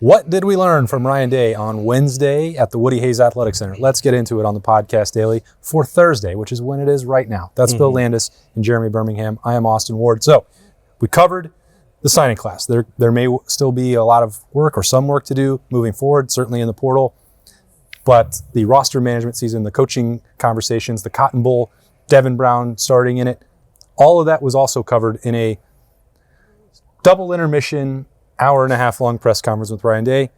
What did we learn from Ryan Day on Wednesday at the Woody Hayes Athletic Center? Let's get into it on the podcast daily for Thursday, which is when it is right now. That's Bill Landis and Jeremy Birmingham. I am Austin Ward. So we covered the signing class. There may still be a lot of work or some work to do moving forward, certainly in the portal. But the roster management season, the coaching conversations, the Cotton Bowl, Devin Brown starting in it, all of that was also covered in a double intermission, hour-and-a-half long press conference with Ryan Day.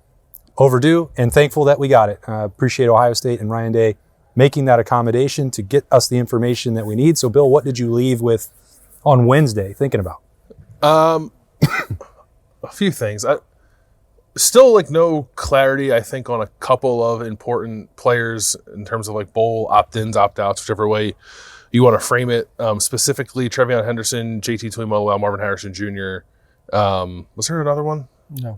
Overdue and thankful that we got it. Appreciate Ohio State and Ryan Day making that accommodation to get us the information that we need. So, Bill, what did you leave with on Wednesday thinking about? A few things. Still, no clarity, I think, on a couple of important players in terms of, bowl opt-ins, opt-outs, whichever way you want to frame it. Specifically, Trevion Henderson, JT Tuimoloau, Marvin Harrison Jr., was there another one?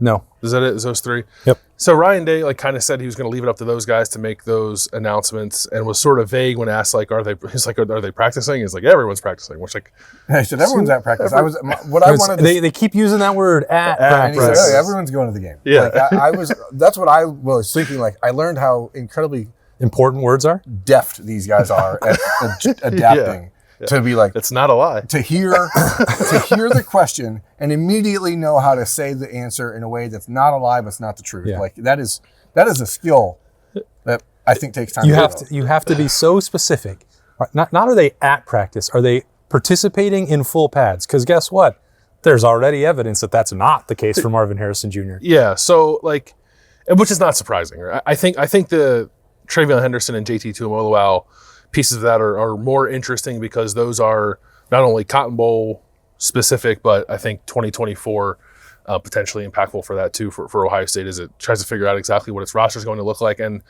No. Is that it? Is those three? Yep. So Ryan Day kind of said he was going to leave it up to those guys to make those announcements, and was sort of vague when asked are they practicing? He's like, yeah, everyone's practicing. Which I said everyone's at practice. They keep using that word at practice. And he said, everyone's going to the game. Yeah. That's what I was thinking. I learned how incredibly important words are deft these guys are at adapting. Yeah. To be it's not a lie. To hear the question and immediately know how to say the answer in a way that's not a lie, but it's not the truth. Yeah. That is a skill that I think takes time. You have to be so specific. Not are they at practice? Are they participating in full pads? Because guess what? There's already evidence that that's not the case for Marvin Harrison Jr. Yeah. So which is not surprising. Right? I think the Trevion Henderson and JT Tuimoloau pieces of that are more interesting because those are not only Cotton Bowl specific, but I think 2024 potentially impactful for that too for Ohio State as it tries to figure out exactly what its roster is going to look like. And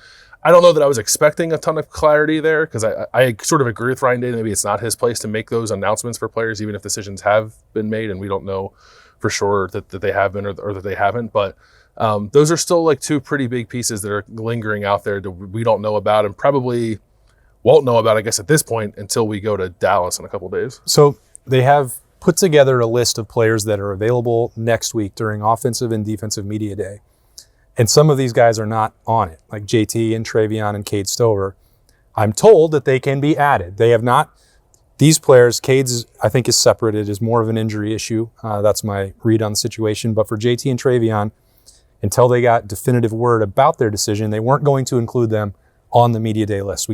I don't know that I was expecting a ton of clarity there because I sort of agree with Ryan Day that maybe it's not his place to make those announcements for players, even if decisions have been made and we don't know for sure that they have been or that they haven't. But those are still two pretty big pieces that are lingering out there that we don't know about and probably won't know about, I guess, at this point until we go to Dallas in a couple of days. So they have put together a list of players that are available next week during offensive and defensive media day. And some of these guys are not on it, like JT and Trevion and Cade Stover. I'm told that they can be added. They have not. These players, Cade's, I think, is separated, is more of an injury issue. That's my read on the situation. But for JT and Trevion, until they got definitive word about their decision, they weren't going to include them on the media day list.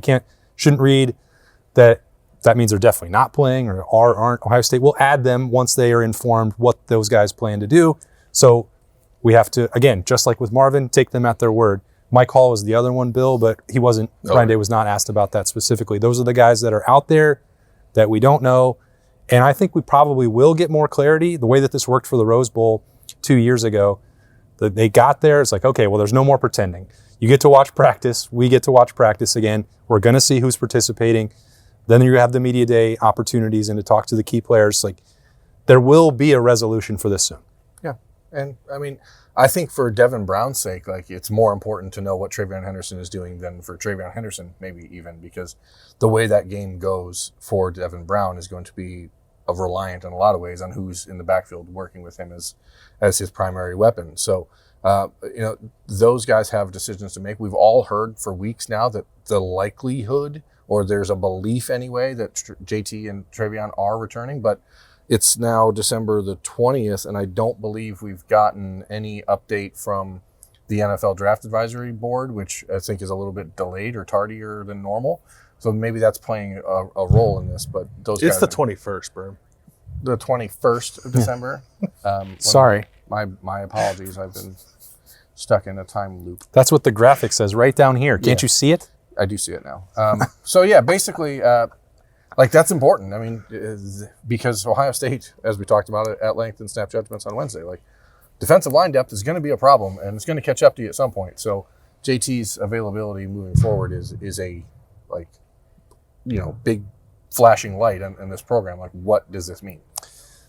Shouldn't read that means they're definitely not playing or aren't. Ohio State will add them once they are informed what those guys plan to do. So we have to, again, just like with Marvin, take them at their word. Mike Hall was the other one, Bill, but he wasn't, Ryan Day was not asked about that specifically. Those are the guys that are out there that we don't know. And I think we probably will get more clarity. The way that this worked for the Rose Bowl 2 years ago, that they got there, it's okay, well, there's no more pretending. You get to watch practice. We get to watch practice again. We're going to see who's participating. Then you have the media day opportunities and to talk to the key players. There will be a resolution for this soon. Yeah. And, I think for Devin Brown's sake, it's more important to know what Trevion Henderson is doing than for Trevion Henderson, maybe even, because the way that game goes for Devin Brown is going to be reliant in a lot of ways on who's in the backfield working with him as his primary weapon. So, those guys have decisions to make. We've all heard for weeks now that the likelihood, or there's a belief anyway, that JT and Trevion are returning, but it's now December the 20th, and I don't believe we've gotten any update from the NFL Draft Advisory Board, which I think is a little bit delayed or tardier than normal. So maybe that's playing a role in this, but those guys... It's the 21st, bro. The 21st of December? Sorry. My apologies. I've been stuck in a time loop. That's what the graphic says right down here. Can't you see it? I do see it now. Basically, that's important. Because Ohio State, as we talked about it at length in Snap Judgments on Wednesday, defensive line depth is going to be a problem, and it's going to catch up to you at some point. So JT's availability moving forward is a big flashing light in this program. What does this mean?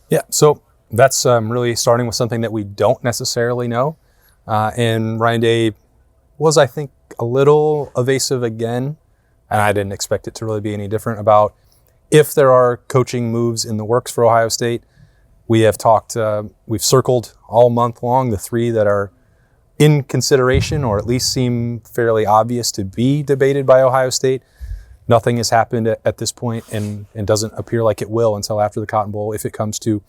Yeah, so that's really starting with something that we don't necessarily know. And Ryan Day was, I think, a little evasive again, and I didn't expect it to really be any different about if there are coaching moves in the works for Ohio State. We have talked, we've circled all month long the three that are in consideration, or at least seem fairly obvious to be debated by Ohio State. Nothing has happened at this point, and doesn't appear like it will until after the Cotton Bowl, if it comes to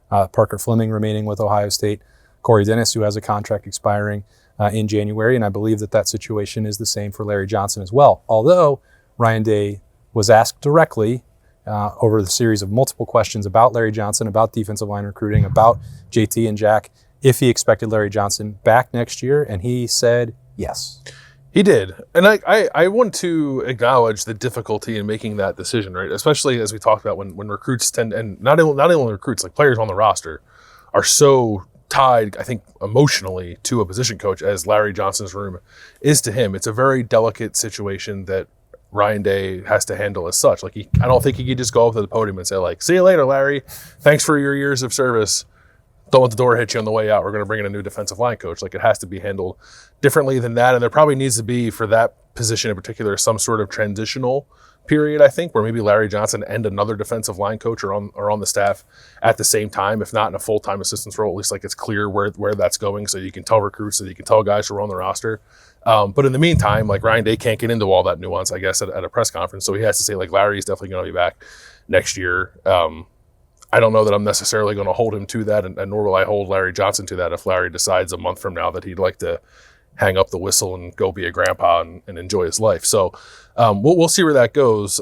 Parker Fleming remaining with Ohio State, Corey Dennis, who has a contract expiring in January, and I believe that situation is the same for Larry Johnson as well. Although Ryan Day was asked directly over the series of multiple questions about Larry Johnson, about defensive line recruiting, about JT and Jack, if he expected Larry Johnson back next year, and he said yes. He did. And I want to acknowledge the difficulty in making that decision, right? Especially as we talked about when recruits tend, and not only recruits, like players on the roster are so tied, I think, emotionally to a position coach as Larry Johnson's room is to him. It's a very delicate situation that Ryan Day has to handle as such. Like, I don't think he could just go up to the podium and say, like, see you later, Larry. Thanks for your years of service. Don't let the door hit you on the way out. We're going to bring in a new defensive line coach. Like, it has to be handled differently than that. And there probably needs to be, for that position in particular, some sort of transitional period, I think, where maybe Larry Johnson and another defensive line coach are on the staff at the same time, if not in a full-time assistance role, at least like it's clear where that's going, so you can tell recruits, so you can tell guys who are on the roster. But in the meantime, like, Ryan Day can't get into all that nuance, I guess, at a press conference. So he has to say, like, Larry's definitely going to be back next year. I don't know that I'm necessarily going to hold him to that, and nor will I hold Larry Johnson to that if Larry decides a month from now that he'd like to hang up the whistle and go be a grandpa and enjoy his life. So we'll see where that goes.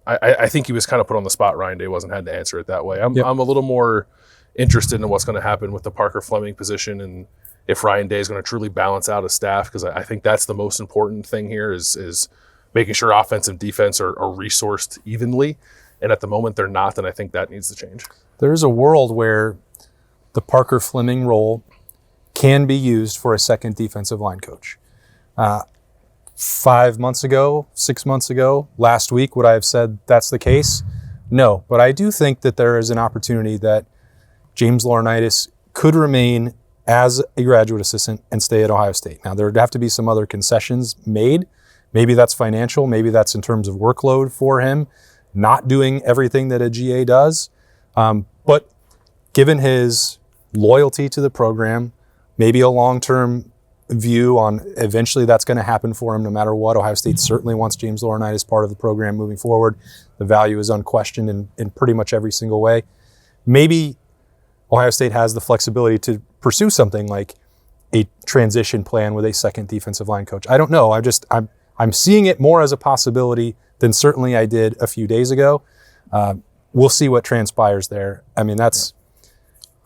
I think he was kind of put on the spot. Ryan Day wasn't had to answer it that way. I'm a little more interested in what's going to happen with the Parker Fleming position, and if Ryan Day is going to truly balance out his staff, because I think that's the most important thing here is making sure offense and defense are resourced evenly. And at the moment they're not, and I think that needs to change. There's a world where the Parker Fleming role can be used for a second defensive line coach. 5 months ago, 6 months ago, last week, would I have said that's the case? No, but I do think that there is an opportunity that James Laurinaitis could remain as a graduate assistant and stay at Ohio State. Now, there would have to be some other concessions made. Maybe that's financial. Maybe that's in terms of workload for him, not doing everything that a GA does. But given his loyalty to the program, maybe a long-term view on eventually that's going to happen for him no matter what. Ohio State certainly wants James Laurinaitis part of the program moving forward. The value is unquestioned in pretty much every single way. Maybe Ohio State has the flexibility to pursue something like a transition plan with a second defensive line coach. I don't know. I'm seeing it more as a possibility than certainly I did a few days ago. We'll see what transpires there. I mean,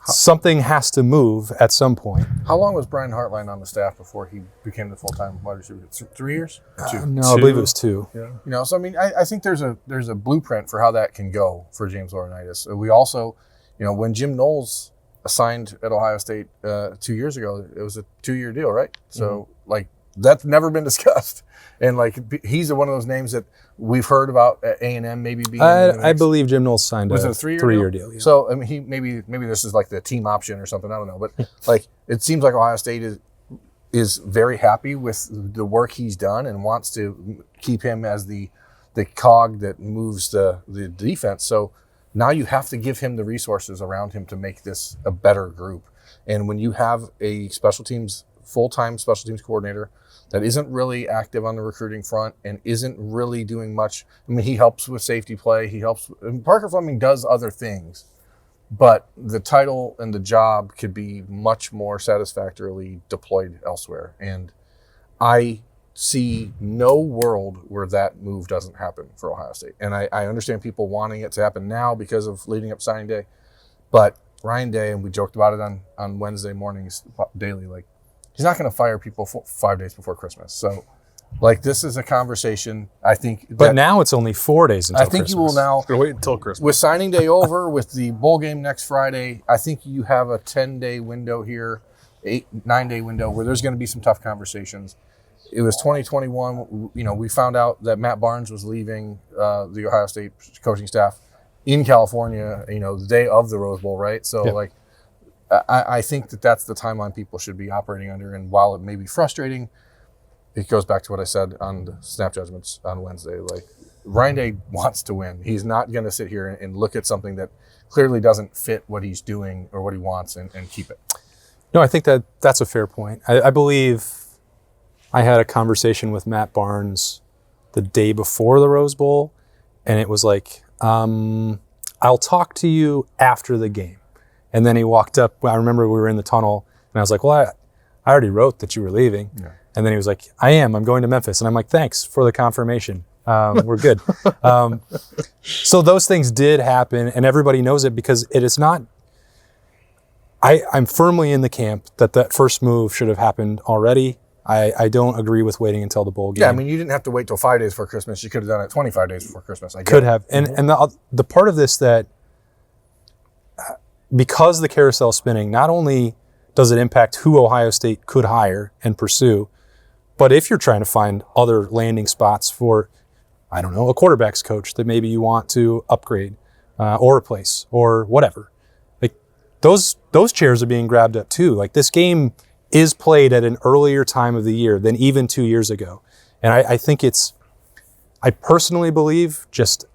something has to move at some point. How long was Brian Hartline on the staff before he became the full-time wide receiver? 3 years? No, I believe it was 2. Yeah. So I mean, I think there's a blueprint for how that can go for James Laurinaitis. We also, when Jim Knowles signed at Ohio State 2 years ago, it was a 2-year deal, right? So that's never been discussed. And he's one of those names that we've heard about at A&M maybe being. I believe Jim Knowles signed a 3-year deal. Yeah. So I mean, he maybe this is like the team option or something. I don't know, but it seems like Ohio State is very happy with the work he's done and wants to keep him as the cog that moves the defense. So now you have to give him the resources around him to make this a better group. And when you have a full-time special teams coordinator that isn't really active on the recruiting front and isn't really doing much. I mean, he helps with safety play. Parker Fleming does other things, but the title and the job could be much more satisfactorily deployed elsewhere. And I see no world where that move doesn't happen for Ohio State. And I understand people wanting it to happen now because of leading up signing day, but Ryan Day, and we joked about it on Wednesday mornings daily, he's not going to fire people 5 days before Christmas. So, this is a conversation, I think. But now it's only 4 days until Christmas. I think you will now. Going to wait until Christmas. With signing day over, with the bowl game next Friday, I think you have a 10-day window here, 9-day window, where there's going to be some tough conversations. It was 2021. We found out that Matt Barnes was leaving the Ohio State coaching staff in California, the day of the Rose Bowl, right? So, I think that's the timeline people should be operating under. And while it may be frustrating, it goes back to what I said on the snap judgments on Wednesday. Ryan Day wants to win. He's not going to sit here and look at something that clearly doesn't fit what he's doing or what he wants and keep it. No, I think that's a fair point. I believe I had a conversation with Matt Barnes the day before the Rose Bowl, and it was like, I'll talk to you after the game. And then he walked up. I remember we were in the tunnel, and I was like, well, I already wrote that you were leaving. Yeah. And then he was like, I'm going to Memphis. And I'm like, thanks for the confirmation. We're good. So those things did happen, and everybody knows it because it is not, I'm firmly in the camp that first move should have happened already. I don't agree with waiting until the bowl game. Yeah, I mean, you didn't have to wait till 5 days before Christmas. You could have done it 25 days before Christmas. I could have. And the part of this that, because the carousel is spinning, not only does it impact who Ohio State could hire and pursue, but if you're trying to find other landing spots for, I don't know, a quarterback's coach that maybe you want to upgrade or replace or whatever, like those chairs are being grabbed up too. Like, this game is played at an earlier time of the year than even 2 years ago. And I think I personally believe just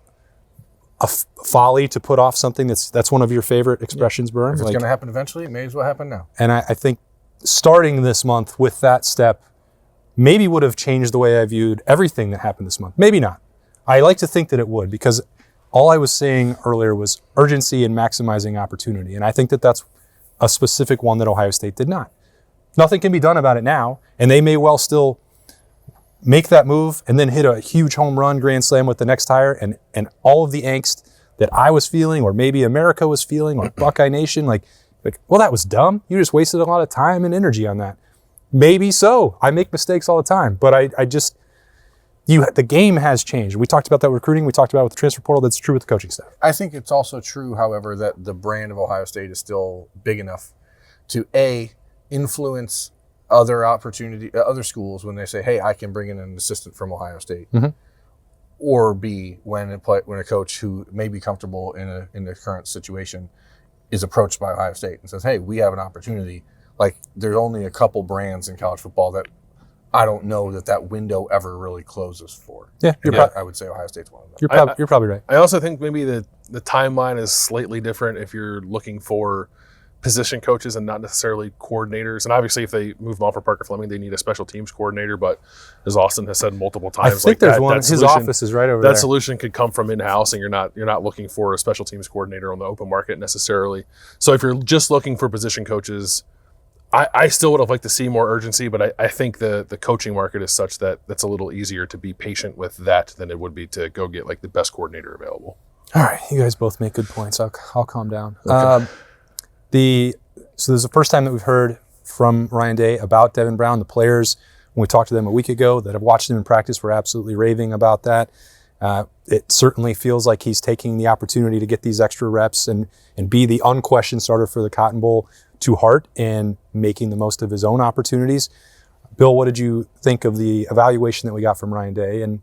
a folly to put off something that's one of your favorite expressions, Burn. If it's going to happen eventually, it may as well happen now. And I think starting this month with that step maybe would have changed the way I viewed everything that happened this month. Maybe not. I like to think that it would, because all I was saying earlier was urgency and maximizing opportunity. And I think that that's a specific one that Ohio State did not. Nothing can be done about it now, and they may well still make that move and then hit a huge home run grand slam with the next hire, and all of the angst that I was feeling, or maybe America was feeling, or Buckeye Nation, like, well, that was dumb. You just wasted a lot of time and energy on that. Maybe so. I make mistakes all the time, but the game has changed. We talked about that with recruiting. We talked about it with the transfer portal. That's true with the coaching staff. I think it's also true, however, that the brand of Ohio State is still big enough to influence other schools when they say, hey, I can bring in an assistant from Ohio State. Mm-hmm. Or B, when a coach who may be comfortable in the current situation is approached by Ohio State and says, hey, we have an opportunity. Like, there's only a couple brands in college football that I don't know that window ever really closes for. Yeah, I would say Ohio State's one of them. You're probably right. I also think maybe the timeline is slightly different if you're looking for position coaches and not necessarily coordinators. And obviously, if they move on for Parker Fleming, they need a special teams coordinator. But as Austin has said multiple times, I think there's one. His office is right over there. That solution could come from in-house, and you're not looking for a special teams coordinator on the open market necessarily. So if you're just looking for position coaches, I still would have liked to see more urgency, but I think the coaching market is such that that's a little easier to be patient with that than it would be to go get like the best coordinator available. All right, you guys both make good points. I'll calm down. Okay. So this is the first time that we've heard from Ryan Day about Devin Brown. The players, when we talked to them a week ago that have watched him in practice, were absolutely raving about that. It certainly feels like he's taking the opportunity to get these extra reps and be the unquestioned starter for the Cotton Bowl to heart and making the most of his own opportunities. Bill, what did you think of the evaluation that we got from Ryan Day and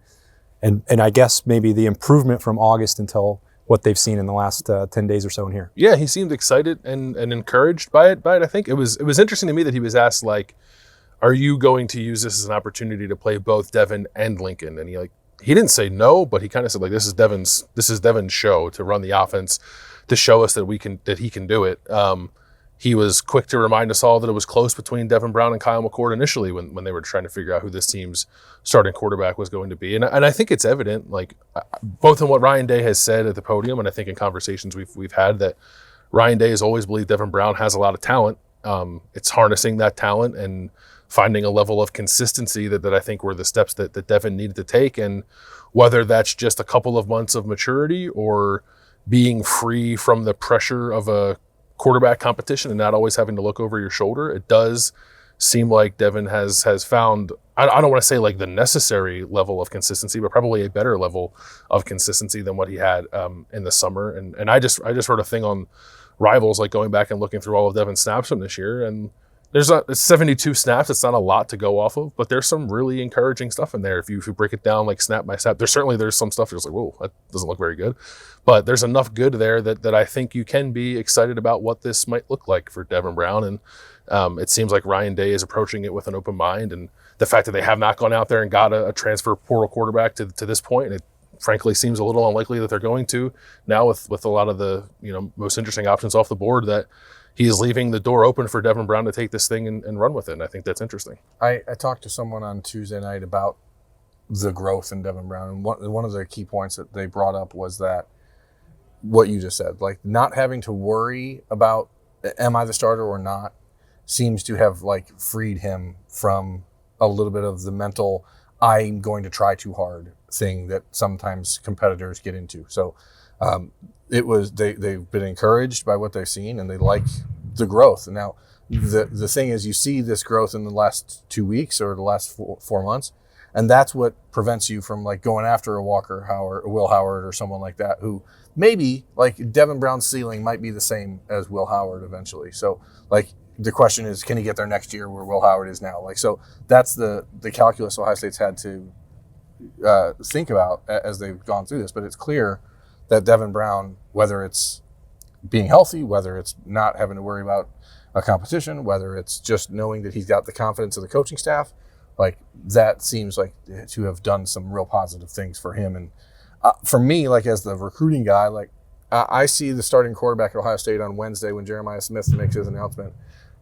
I guess maybe the improvement from August until what they've seen in the last 10 days or so in here? Yeah, he seemed excited and encouraged by it. I think it was interesting to me that he was asked, like, are you going to use this as an opportunity to play both Devin and Lincoln? And he didn't say no, but he kind of said, like, this is Devin's show to run the offense, to show us that he can do it. He was quick to remind us all that it was close between Devin Brown and Kyle McCord initially when they were trying to figure out who this team's starting quarterback was going to be. And I think it's evident, like, both in what Ryan Day has said at the podium, and I think in conversations we've had, that Ryan Day has always believed Devin Brown has a lot of talent. It's harnessing that talent and finding a level of consistency that I think were the steps that Devin needed to take. And whether that's just a couple of months of maturity or being free from the pressure of a quarterback competition and not always having to look over your shoulder, it does seem like Devin has found, I don't want to say like the necessary level of consistency, but probably a better level of consistency than what he had in the summer. And I just heard a thing on Rivals, like going back and looking through all of Devin's snaps from this year, and it's 72 snaps. It's not a lot to go off of, but there's some really encouraging stuff in there. If you break it down like snap by snap, there's some stuff you're just like, whoa, that doesn't look very good. But there's enough good there that I think you can be excited about what this might look like for Devin Brown. And it seems like Ryan Day is approaching it with an open mind. And the fact that they have not gone out there and got a transfer portal quarterback to this point, and it frankly seems a little unlikely that they're going to now with a lot of the most interesting options off the board, that he is leaving the door open for Devin Brown to take this thing and run with it. And I think that's interesting. I talked to someone on Tuesday night about the growth in Devin Brown, and one of the key points that they brought up was that what you just said, like not having to worry about am I the starter or not, seems to have like freed him from a little bit of the mental I'm going to try too hard thing that sometimes competitors get into. So they've been encouraged by what they've seen, and they like the growth. And now the thing is, you see this growth in the last 2 weeks or the last 4 months, and that's what prevents you from like going after a Walker Howard, Will Howard, or someone like that who maybe like Devin Brown's ceiling might be the same as Will Howard eventually. So like the question is, can he get there next year where Will Howard is now? Like, so that's the calculus Ohio State's had to think about as they've gone through this. But it's clear that Devin Brown, whether it's being healthy, whether it's not having to worry about a competition, whether it's just knowing that he's got the confidence of the coaching staff, like that seems like to have done some real positive things for him. And for me, like as the recruiting guy, like I see the starting quarterback at Ohio State on Wednesday when Jeremiah Smith makes his announcement,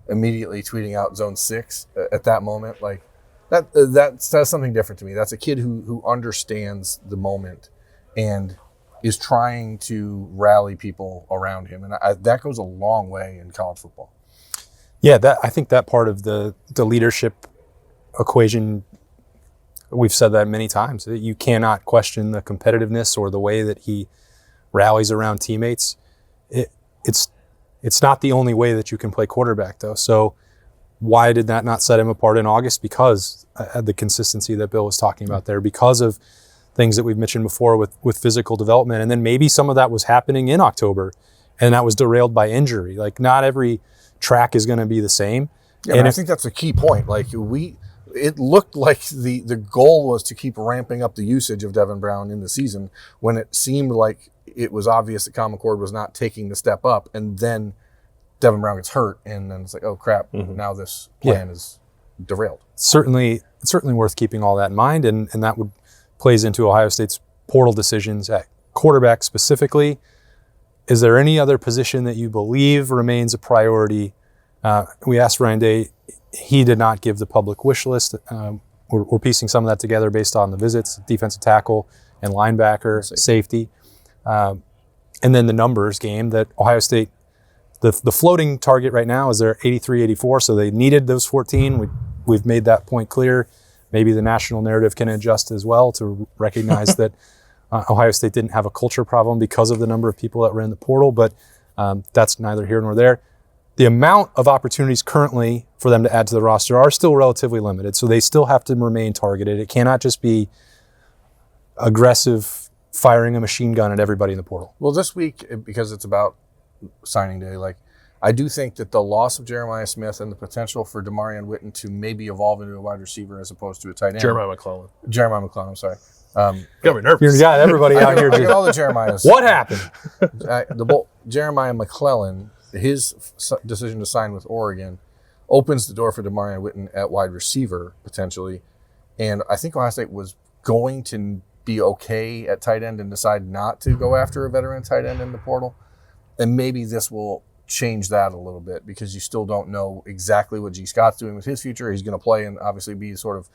immediately tweeting out zone 6 at that moment. Like that's something different to me. That's a kid who understands the moment and is trying to rally people around him. And that goes a long way in college football. Yeah, I think that part of the leadership equation, we've said that many times, that you cannot question the competitiveness or the way that he rallies around teammates. It's not the only way that you can play quarterback, though. So why did that not set him apart in August? Because the consistency that Bill was talking about there, because of things that we've mentioned before with physical development. And then maybe some of that was happening in October, and that was derailed by injury. Like, not every track is going to be the same. Yeah, and I think that's a key point. Like, it looked like the goal was to keep ramping up the usage of Devin Brown in the season when it seemed like it was obvious that Common Core was not taking the step up, and then Devin Brown gets hurt, and then it's like, oh crap, now this plan is derailed. It's certainly worth keeping all that in mind, and that plays into Ohio State's portal decisions at quarterback specifically. Is there any other position that you believe remains a priority? We asked Ryan Day. He did not give the public wish list. We're piecing some of that together based on the visits, defensive tackle and linebacker, safety. And then the numbers game that Ohio State, the floating target right now is they're 83, 84, so they needed those 14. We've made that point clear. Maybe the national narrative can adjust as well to recognize that Ohio State didn't have a culture problem because of the number of people that were in the portal, but that's neither here nor there. The amount of opportunities currently for them to add to the roster are still relatively limited, so they still have to remain targeted. It cannot just be aggressive firing a machine gun at everybody in the portal. Well, this week, because it's about signing day, like I do think that the loss of Jeremiah Smith and the potential for Demarion Witten to maybe evolve into a wide receiver as opposed to a tight end. Jeremiah McClellan, I'm sorry. Got me nervous. You got everybody out here. I get all the Jeremiahs. What happened? Jeremiah McClellan, his decision to sign with Oregon opens the door for Demarion Witten at wide receiver potentially. And I think Ohio State was going to be okay at tight end and decide not to go after a veteran tight end in the portal. And maybe this will change that a little bit because you still don't know exactly what G. Scott's doing with his future. He's going to play and obviously be sort of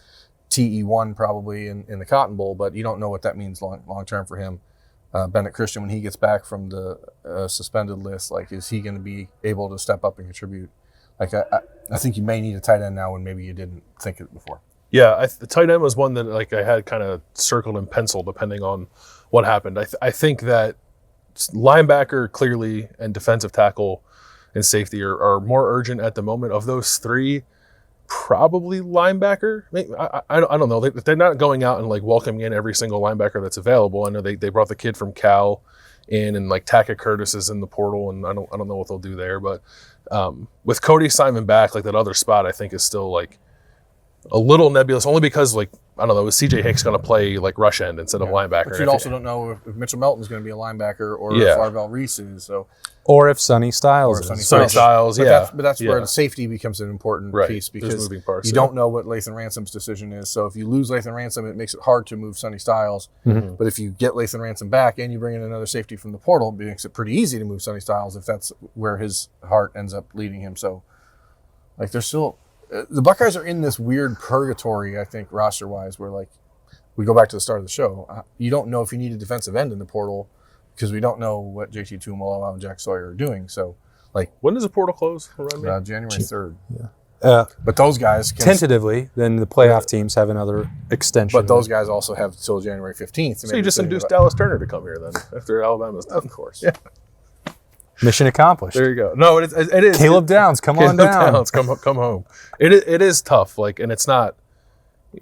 TE1 probably in the Cotton Bowl, but you don't know what that means long term for him. Bennett Christian, when he gets back from the suspended list, like, is he going to be able to step up and contribute? Like, I think you may need a tight end now when maybe you didn't think it before. Yeah, the tight end was one that like I had kind of circled in pencil depending on what happened. I think that linebacker clearly and defensive tackle and safety are more urgent at the moment. Of those three, probably linebacker. I don't know. They're not going out and like welcoming in every single linebacker that's available. I know they brought the kid from Cal in, and like Tackett Curtis is in the portal, and I don't know what they'll do there. But with Cody Simon back, like that other spot, I think is still like a little nebulous, only because like I don't know, is CJ Hicks going to play like rush end instead of linebacker? But you also don't know if Mitchell Melton's going to be a linebacker or Yeah. if Arvell Reese is. So, Or if Sonny Styles is. Sonny Styles, but that's Yeah. where the safety becomes an important Right. piece There's because moving parts, you don't know what Lathan Ransom's decision is. So if you lose Lathan Ransom, it makes it hard to move Sonny Styles. Mm-hmm. But if you get Lathan Ransom back and you bring in another safety from the portal, it makes it pretty easy to move Sonny Styles if that's where his heart ends up leading him. So, like, there's still the Buckeyes are in this weird purgatory, I think, roster-wise, where, like, we go back to the start of the show. You don't know if you need a defensive end in the portal because we don't know what JT Tuimoloau and Jack Sawyer are doing. So, like, When does the portal close? January 3rd. Yeah. But those guys can Tentatively, then the playoff teams have another extension. But those guys also have till January 15th. So you just induced Dallas Turner to come here then after Alabama's done. Of course. Yeah. Mission accomplished. There you go. No, it is. Caleb Downs, come on down. Downs, come home. It is tough. Like, and it's not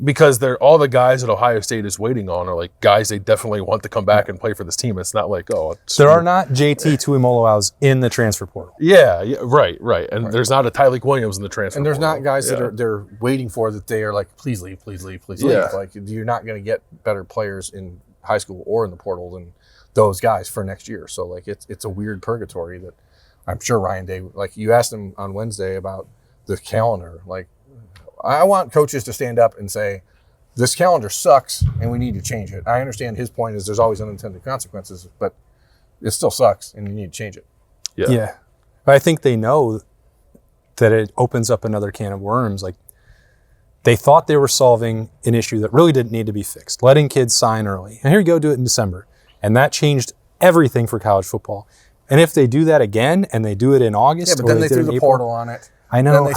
because they're all the guys that Ohio State is waiting on are like guys they definitely want to come back and play for this team. It's not like there are not JT Tuimoloaus in the transfer portal. Yeah, right. And there's not a Tyleek Williams in the transfer. And there's portal. not guys that they're waiting for that they are like, please leave. Yeah. Like, you're not going to get better players in high school or in the portal than those guys for next year. So, like, it's a weird purgatory that I'm sure Ryan Day, like, you asked him on Wednesday about the calendar. Like, I want coaches to stand up and say, this calendar sucks and we need to change it. I understand his point is there's always unintended consequences, but it still sucks and you need to change it. Yeah. But I think they know that it opens up another can of worms. Like, they thought they were solving an issue that really didn't need to be fixed, letting kids sign early. And here you go, do it in December. And that changed everything for college football. And if they do that again and they do it in August, Yeah, but then they threw the portal on it. I know.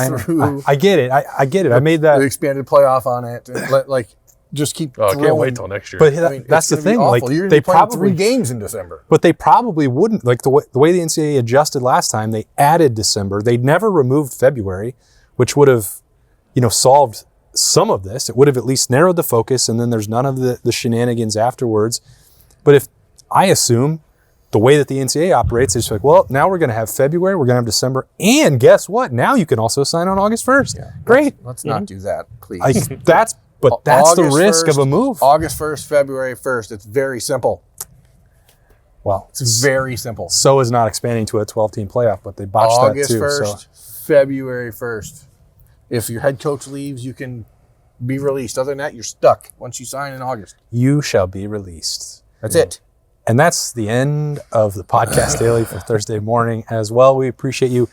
I get it. I get it. I made that. The expanded playoff on it. And just keep I throwing. can't wait till next year. But it's that's the gonna be thing. awful. Like, You're they playing 3 probably games in December. But they probably wouldn't. Like, the way the NCAA adjusted last time, they added December. They never removed February, which would have, solved some of this. It would have at least narrowed the focus, and then there's none of the shenanigans afterwards. But if I assume the way that the NCAA operates is like, well, now we're going to have February, we're going to have December, and guess what? Now you can also sign on August 1st. Yeah. Great. Let's not do that, please. That's the August risk 1st, of a move. August 1st, February 1st. It's very simple. Well, It's very simple. so is not expanding to a 12-team playoff, but they botched August that too. 1st, February 1st. If your head coach leaves, you can be released. Other than that, you're stuck once you sign in August. You shall be released. That's it. And that's the end of the podcast daily for Thursday morning as well. We appreciate you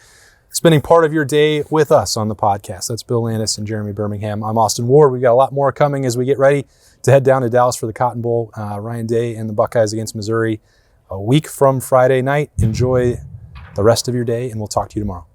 spending part of your day with us on the podcast. That's Bill Landis and Jeremy Birmingham. I'm Austin Ward. We got a lot more coming as we get ready to head down to Dallas for the Cotton Bowl. Ryan Day and the Buckeyes against Missouri a week from Friday night. Enjoy the rest of your day, and we'll talk to you tomorrow.